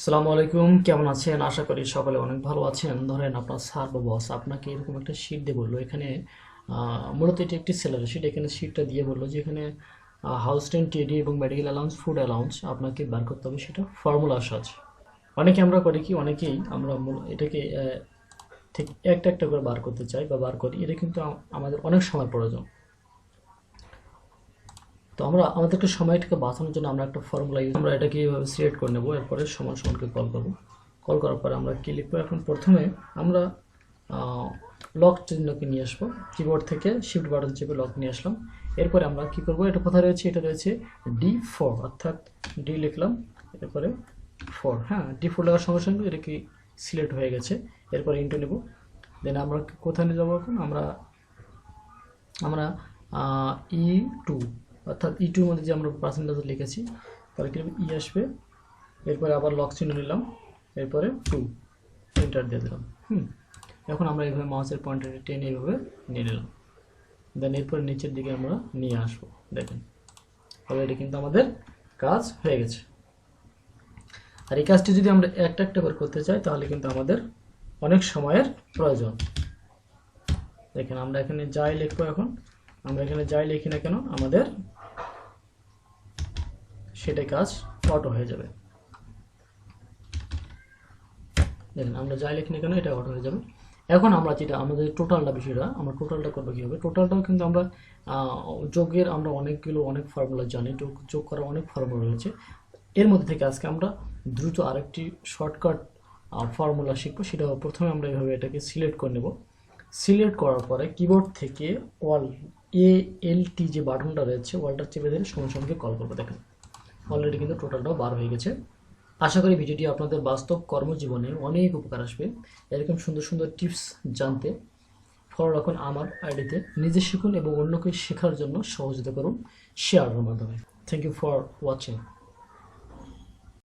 আসসালামু আলাইকুম, কেমন আছেন? আশা করি সকলে অনেক ভালো আছেন। ধরেন আপনার স্যার বা বস আপনাকে এরকম একটা শিট দিয়ে বললো, এখানে মূলত এটি একটি স্যালারি শিট। এখানে শিটটা দিয়ে বললো যে এখানে হাউস রেন্ট, টিডি এবং মেডিকেল অ্যালাউন্স, ফুড অ্যালাউন্স আপনাকে বার করতে হবে, সেটা ফর্মুলা সাজ। অনেকে আমরা করি কি, অনেকেই আমরা এটাকে ঠিক একটা একটা করে বার করতে চাই বা বার করি। এটা কিন্তু আমাদের অনেক সময় প্রয়োজন। তো আমরা আমাদেরকে সময়টাকে বাঁচানোর জন্য আমরা একটা ফর্মুলা আমরা এটাকে এইভাবে সিলেক্ট করে নেব। এরপরে সমান সমানকে কল করবো। কল করার পরে আমরা কি লিখবো? এখন প্রথমে আমরা লক চিহ্নকে নিয়ে আসবো। কিবোর্ড থেকে শিফট বাটন চেপে লক নিয়ে আসলাম। এরপরে আমরা কি করব, এটা কোথায় রয়েছে? এটা রয়েছে D4, অর্থাৎ ডি লিখলাম, এরপরে 4। হ্যাঁ, D4 লেখার সঙ্গে সঙ্গে এটা কি সিলেক্ট হয়ে গেছে। এরপরে ইন্টু নেব। দেন আমরা কোথায় নিয়ে যাবো? এখন আমরা আমরা E2, অর্থাৎ E2 মধ্যে যে আমরা পার্সেন্টেজ লিখেছি, তাহলে কি আসবে। এরপরে আবার লক চিহ্ন নিলাম, এরপরে 2 এন্টার দিয়ে দিলাম। এখন আমরা এইভাবে মাউসের পয়েন্টারটা টেনে এইভাবে নিয়ে নিলাম। দেন এরপরে নিচের দিকে আমরা নিয়ে আসবো। দেখেন অলরেডি কিন্তু আমাদের কাজ হয়ে গেছে। আর এই কাজটি যদি আমরা একটা একটা করে করতে চাই তাহলে কিন্তু আমাদের অনেক সময়ের প্রয়োজন। দেখেন আমরা এখানে যাই লিখবো, এখন আমরা এখানে যাই লিখি না কেন আমাদের সেটাই কাজ অটো হয়ে যাবে। দেখেন আমরা যাই লিখি না কেন এটা অটো হয়ে যাবে। এখন আমরা যেটা আমাদের টোটালটা বিষয়টা, আমরা টোটালটা করবো কীভাবে? টোটালটাও কিন্তু আমরা যোগের আমরা অনেক ফর্মুলা জানি, যোগ করার অনেক ফর্মুলা রয়েছে। এর মধ্যে থেকে আজকে আমরা দ্রুত আরেকটি শর্টকাট ফর্মুলা শিখবো। সেটা প্রথমে আমরা এইভাবে এটাকে সিলেক্ট করে নেব। সিলেক্ট করার পরে কিবোর্ড থেকে ALT যে বাটনটা রয়েছে, ওয়ালটা চেপে ধরে সঙ্গে সঙ্গে কল করবো। দেখেন অলরেডি কিন্তু টোটালটাও বার হয়ে গেছে। আশা করি ভিডিওটি আপনাদের বাস্তব কর্মজীবনে অনেক উপকার আসবে। এরকম সুন্দর সুন্দর টিপস জানতে ফলো রাখুন আমার আইডিতে। নিজে শিখুন এবং অন্যকে শেখার জন্য সহযোগিতা করুন শেয়ারের মাধ্যমে। Thank you for watching.